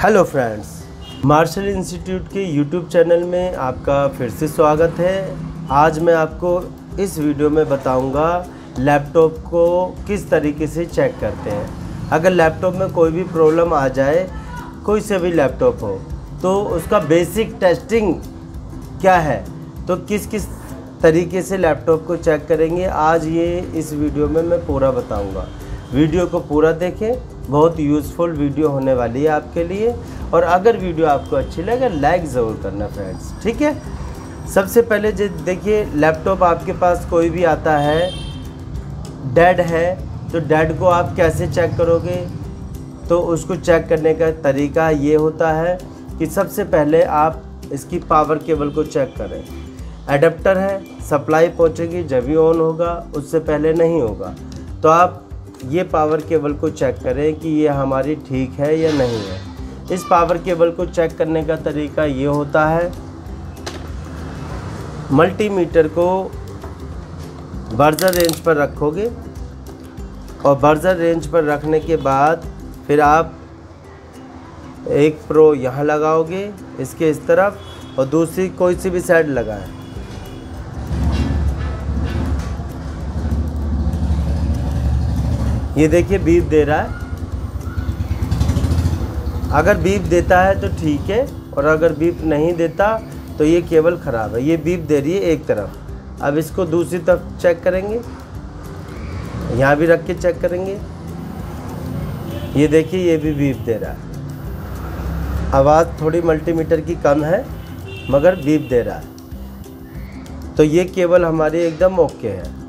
Hello friends, martial institute के YouTube channel में आपका फिर से स्वागत है। आज मैं आपको इस वीडियो में बताऊंगा लैपटॉप को किस तरीके से चेक करते हैं। अगर लैपटॉप में कोई भी प्रॉब्लम आ जाए, कोई से भी लैपटॉप हो, तो उसका बेसिक टेस्टिंग क्या है, तो किस किस तरीके से लैपटॉप को चेक करेंगे, आज ये इस वीडियो में मैं पूरा बताऊंगा। वीडियो को पूरा देखें, बहुत यूज़फुल वीडियो होने वाली है आपके लिए। और अगर वीडियो आपको अच्छी लगे लाइक ज़रूर करना फ्रेंड्स, ठीक है। सबसे पहले जो देखिए, लैपटॉप आपके पास कोई भी आता है डेड है, तो डेड को आप कैसे चेक करोगे? तो उसको चेक करने का तरीका ये होता है कि सबसे पहले आप इसकी पावर केबल को चेक करें। एडाप्टर है, सप्लाई पहुंचेगी जब भी ऑन होगा, उससे पहले नहीं होगा। तो आप ये पावर केबल को चेक करें कि ये हमारी ठीक है या नहीं है। इस पावर केबल को चेक करने का तरीका ये होता है, मल्टीमीटर को बर्जर रेंज पर रखोगे और बर्जर रेंज पर रखने के बाद फिर आप एक प्रो यहाँ लगाओगे इसके इस तरफ, और दूसरी कोई सी भी साइड लगाएं। ये देखिए बीप दे रहा है। अगर बीप देता है तो ठीक है, और अगर बीप नहीं देता तो ये केबल ख़राब है। ये बीप दे रही है एक तरफ। अब इसको दूसरी तरफ चेक करेंगे, यहाँ भी रख के चेक करेंगे। ये देखिए ये भी बीप दे रहा है। आवाज़ थोड़ी मल्टीमीटर की कम है मगर बीप दे रहा है। तो ये केबल हमारी एकदम ओके है।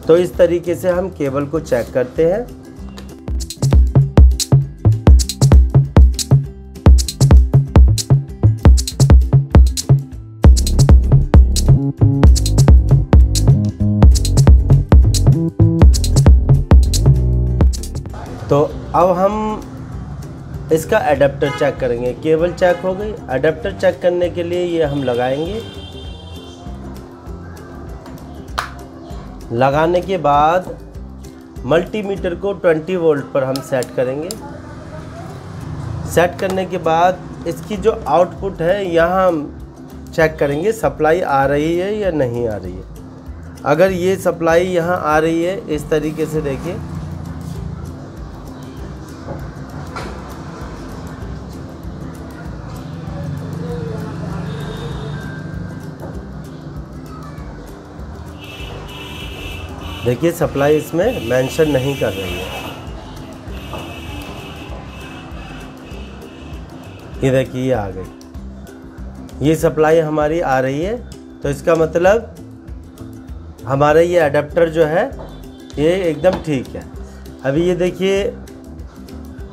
तो इस तरीके से हम केबल को चेक करते हैं। तो अब हम इसका एडाप्टर चेक करेंगे। केबल चेक हो गई, एडाप्टर चेक करने के लिए ये हम लगाएंगे। लगाने के बाद मल्टीमीटर को 20 वोल्ट पर हम सेट करेंगे। सेट करने के बाद इसकी जो आउटपुट है यहाँ हम चेक करेंगे सप्लाई आ रही है या नहीं आ रही है। अगर ये सप्लाई यहाँ आ रही है, इस तरीके से देखिए, देखिए सप्लाई इसमें मेंशन नहीं कर रही है। ये देखिए ये आ गई, ये सप्लाई हमारी आ रही है। तो इसका मतलब हमारा ये अडेप्टर जो है ये एकदम ठीक है। अभी ये देखिए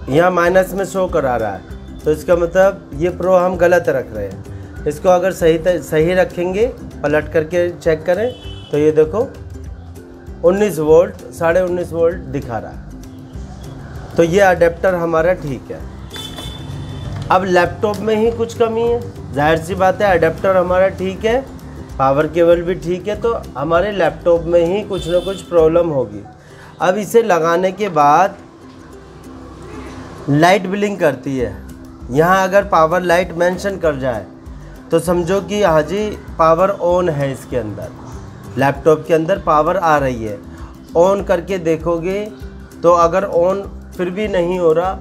यहाँ माइनस में शो करा रहा है, तो इसका मतलब ये प्रो हम गलत रख रहे हैं। इसको अगर सही रखेंगे, पलट करके चेक करें, तो ये देखो 19 वोल्ट 19.5 वोल्ट दिखा रहा है। तो ये अडेप्टर हमारा ठीक है। अब लैपटॉप में ही कुछ कमी है, जाहिर सी बात है। अडेप्टर हमारा ठीक है, पावर केबल भी ठीक है, तो हमारे लैपटॉप में ही कुछ ना कुछ प्रॉब्लम होगी। अब इसे लगाने के बाद लाइट ब्लिंक करती है। यहाँ अगर पावर लाइट मेंशन कर जाए तो समझो कि हाँ जी पावर ऑन है। इसके अंदर लैपटॉप के अंदर पावर आ रही है। ऑन करके देखोगे तो अगर ऑन फिर भी नहीं हो रहा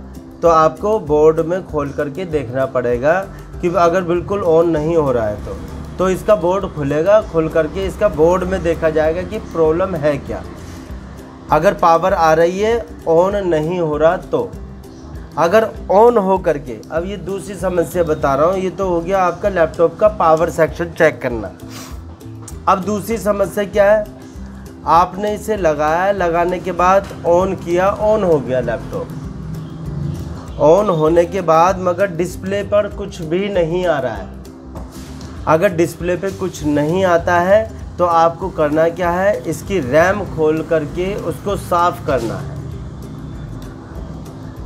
तो आपको बोर्ड में खोल करके देखना पड़ेगा कि अगर बिल्कुल ऑन नहीं हो रहा है तो इसका बोर्ड खुलेगा। खुल करके इसका बोर्ड में देखा जाएगा कि प्रॉब्लम है क्या। अगर पावर आ रही है, ऑन नहीं हो रहा, तो अगर ऑन हो करके, अब ये दूसरी समस्या बता रहा हूँ। ये तो हो गया आपका लैपटॉप का पावर सेक्शन चेक करना। अब दूसरी समस्या क्या है, आपने इसे लगाया, लगाने के बाद ऑन किया, ऑन हो गया लैपटॉप। ऑन होने के बाद मगर डिस्प्ले पर कुछ भी नहीं आ रहा है। अगर डिस्प्ले पे कुछ नहीं आता है तो आपको करना क्या है, इसकी रैम खोल करके उसको साफ़ करना है।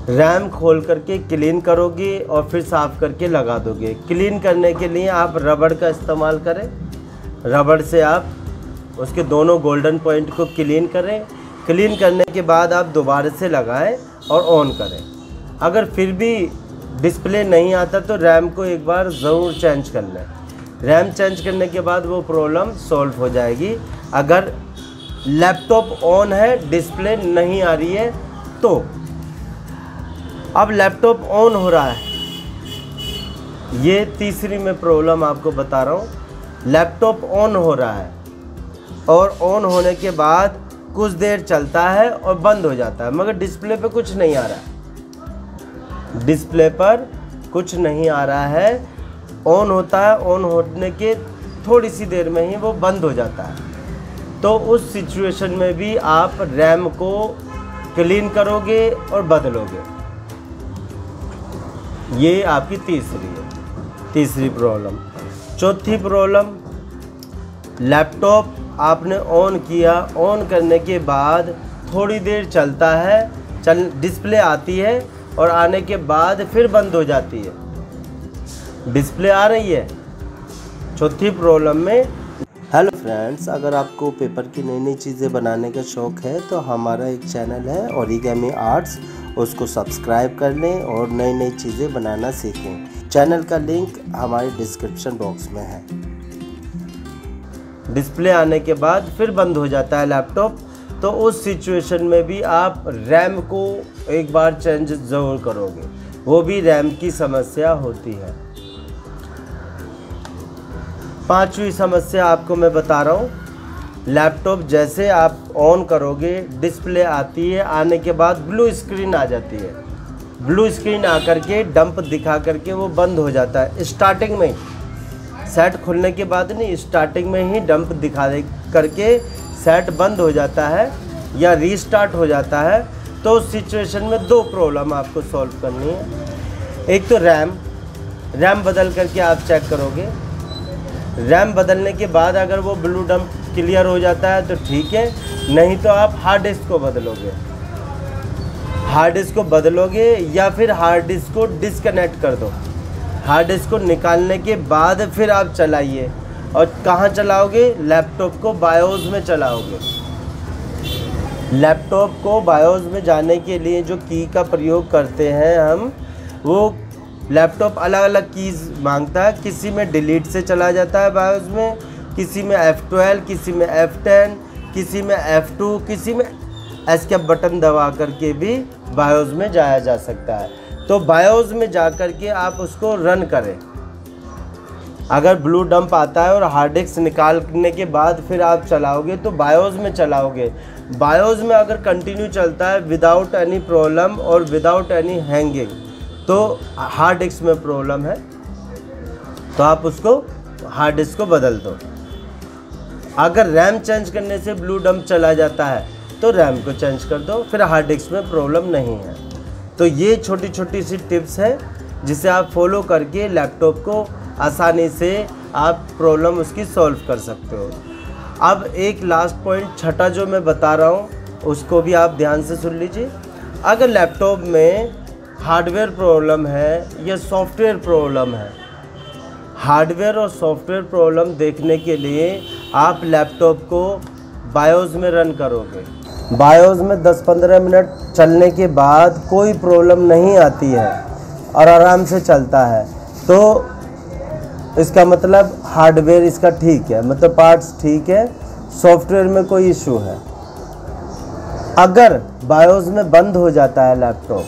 रैम खोल करके क्लीन करोगे और फिर साफ़ करके लगा दोगे। क्लीन करने के लिए आप रबड़ का इस्तेमाल करें। रबड़ से आप उसके दोनों गोल्डन पॉइंट को क्लीन करें। क्लीन करने के बाद आप दोबारा से लगाएं और ऑन करें। अगर फिर भी डिस्प्ले नहीं आता तो रैम को एक बार ज़रूर चेंज कर लें। रैम चेंज करने के बाद वो प्रॉब्लम सॉल्व हो जाएगी। अगर लैपटॉप ऑन है, डिस्प्ले नहीं आ रही है तो अब लैपटॉप ऑन हो रहा है, ये तीसरी मैं प्रॉब्लम आपको बता रहा हूँ। लैपटॉप ऑन हो रहा है और ऑन होने के बाद कुछ देर चलता है और बंद हो जाता है, मगर डिस्प्ले पे कुछ नहीं आ रहा है। डिस्प्ले पर कुछ नहीं आ रहा है, ऑन होता है, ऑन होने के थोड़ी सी देर में ही वो बंद हो जाता है। तो उस सिचुएशन में भी आप रैम को क्लीन करोगे और बदलोगे। ये आपकी तीसरी प्रॉब्लम। चौथी प्रॉब्लम, लैपटॉप आपने ऑन किया, ऑन करने के बाद थोड़ी देर चलता है, डिस्प्ले आती है और आने के बाद फिर बंद हो जाती है। डिस्प्ले आ रही है चौथी प्रॉब्लम में। हेलो फ्रेंड्स, अगर आपको पेपर की नई नई चीज़ें बनाने का शौक़ है तो हमारा एक चैनल है ओरिगामी आर्ट्स, उसको सब्सक्राइब कर लें और नई नई चीज़ें बनाना सीखें। चैनल का लिंक हमारे डिस्क्रिप्शन बॉक्स में है। डिस्प्ले आने के बाद फिर बंद हो जाता है लैपटॉप, तो उस सिचुएशन में भी आप रैम को एक बार चेंज ज़रूर करोगे, वो भी रैम की समस्या होती है। पांचवी समस्या आपको मैं बता रहा हूँ, लैपटॉप जैसे आप ऑन करोगे डिस्प्ले आती है, आने के बाद ब्लू स्क्रीन आ जाती है। ब्लू स्क्रीन आकर के डंप दिखा करके वो बंद हो जाता है। स्टार्टिंग में सेट खुलने के बाद नहीं, स्टार्टिंग में ही डंप दिखा दे करके सेट बंद हो जाता है या रीस्टार्ट हो जाता है। तो उस सिचुएशन में दो प्रॉब्लम आपको सॉल्व करनी है। एक तो रैम बदल करके आप चेक करोगे। रैम बदलने के बाद अगर वो ब्लू डंप क्लियर हो जाता है तो ठीक है, नहीं तो आप हार्ड डिस्क को बदलोगे। हार्ड डिस्क को बदलोगे या फिर हार्ड डिस्क को डिस्कनेक्ट कर दो। हार्ड डिस्क को निकालने के बाद फिर आप चलाइए। और कहाँ चलाओगे? लैपटॉप को बायोस में चलाओगे। लैपटॉप को बायोस में जाने के लिए जो की का प्रयोग करते हैं हम, वो लैपटॉप अलग अलग कीज़ मांगता है। किसी में डिलीट से चला जाता है बायोस में, किसी में F12, किसी में F10, किसी में F2, किसी में एस्केप बटन दबा करके भी बायोस में जाया जा सकता है। तो बायोस में जा कर के आप उसको रन करें। अगर ब्लू डंप आता है और हार्ड डिस्क निकालने के बाद फिर आप चलाओगे तो बायोस में चलाओगे। बायोस में अगर कंटिन्यू चलता है विदाउट एनी प्रॉब्लम और विदाउट एनी हैंगिंग, तो हार्ड डिस्क में प्रॉब्लम है, तो आप उसको हार्ड डिस्क को बदल दो। अगर रैम चेंज करने से ब्लू डंप चला जाता है तो रैम को चेंज कर दो, फिर हार्ड डिस्क में प्रॉब्लम नहीं है। तो ये छोटी छोटी सी टिप्स है जिसे आप फॉलो करके लैपटॉप को आसानी से आप प्रॉब्लम उसकी सॉल्व कर सकते हो। अब एक लास्ट पॉइंट छठा जो मैं बता रहा हूँ उसको भी आप ध्यान से सुन लीजिए। अगर लैपटॉप में हार्डवेयर प्रॉब्लम है या सॉफ्टवेयर प्रॉब्लम है, हार्डवेयर और सॉफ्टवेयर प्रॉब्लम देखने के लिए आप लैपटॉप को बायोस में रन करोगे। बायोस में 10-15 मिनट चलने के बाद कोई प्रॉब्लम नहीं आती है और आराम से चलता है, तो इसका मतलब हार्डवेयर इसका ठीक है, मतलब पार्ट्स ठीक है, सॉफ्टवेयर में कोई इशू है। अगर बायोस में बंद हो जाता है लैपटॉप,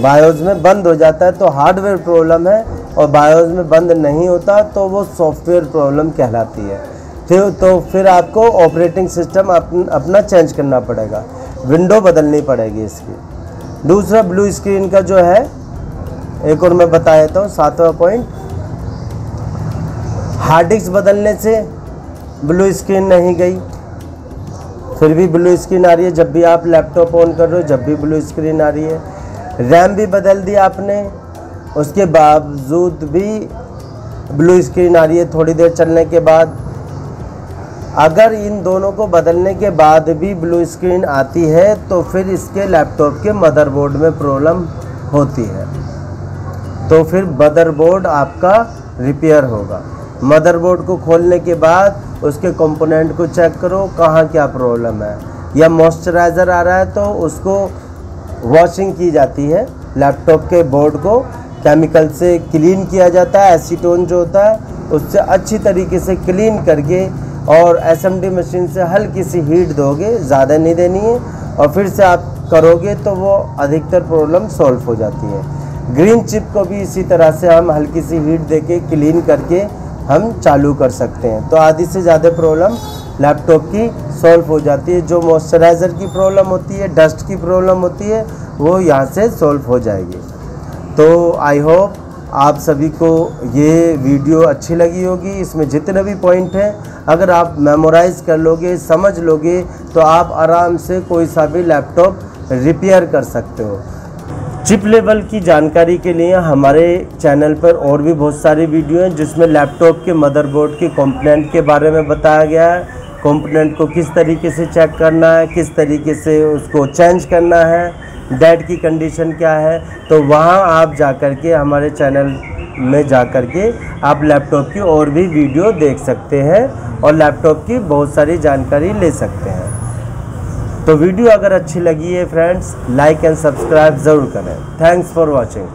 बायोस में बंद हो जाता है तो हार्डवेयर प्रॉब्लम है, और बायोस में बंद नहीं होता तो वो सॉफ्टवेयर प्रॉब्लम कहलाती है। फिर आपको ऑपरेटिंग सिस्टम अपना चेंज करना पड़ेगा, विंडो बदलनी पड़ेगी इसकी। दूसरा ब्लू स्क्रीन का जो है, एक और मैं बता देता हूँ, 7वां पॉइंट, हार्ड डिस्क बदलने से ब्लू स्क्रीन नहीं गई, फिर भी ब्लू स्क्रीन आ रही है। जब भी आप लैपटॉप ऑन कर रहे हो जब भी ब्लू स्क्रीन आ रही है। रैम भी बदल दी आपने, उसके बावजूद भी ब्लू स्क्रीन आ रही है थोड़ी देर चलने के बाद। अगर इन दोनों को बदलने के बाद भी ब्लू स्क्रीन आती है तो फिर इसके लैपटॉप के मदरबोर्ड में प्रॉब्लम होती है, तो फिर मदरबोर्ड आपका रिपेयर होगा। मदरबोर्ड को खोलने के बाद उसके कंपोनेंट को चेक करो कहाँ क्या प्रॉब्लम है। या मॉइस्चराइज़र आ रहा है तो उसको वॉशिंग की जाती है लैपटॉप के बोर्ड को, केमिकल से क्लीन किया जाता है। एसीटोन जो होता है उससे अच्छी तरीके से क्लीन करके और एसएमडी मशीन से हल्की सी हीट दोगे, ज़्यादा नहीं देनी है, और फिर से आप करोगे तो वो अधिकतर प्रॉब्लम सॉल्व हो जाती है। ग्रीन चिप को भी इसी तरह से हम हल्की सी हीट देके क्लीन करके हम चालू कर सकते हैं, तो आधी से ज़्यादा प्रॉब्लम लैपटॉप की सॉल्व हो जाती है। जो मॉइस्चराइज़र की प्रॉब्लम होती है, डस्ट की प्रॉब्लम होती है, वो यहाँ से सॉल्व हो जाएगी। तो आई होप आप सभी को ये वीडियो अच्छी लगी होगी। इसमें जितने भी पॉइंट हैं अगर आप मेमोराइज़ कर लोगे, समझ लोगे, तो आप आराम से कोई सा भी लैपटॉप रिपेयर कर सकते हो। चिप लेवल की जानकारी के लिए हमारे चैनल पर और भी बहुत सारी वीडियो हैं जिसमें लैपटॉप के मदरबोर्ड के कंपोनेंट के बारे में बताया गया है। कंपोनेंट को किस तरीके से चेक करना है, किस तरीके से उसको चेंज करना है, डेड की कंडीशन क्या है, तो वहाँ आप जा कर के हमारे चैनल में जा कर के आप लैपटॉप की और भी वीडियो देख सकते हैं और लैपटॉप की बहुत सारी जानकारी ले सकते हैं। तो वीडियो अगर अच्छी लगी है फ्रेंड्स, लाइक एंड सब्सक्राइब ज़रूर करें। Thanks for watching.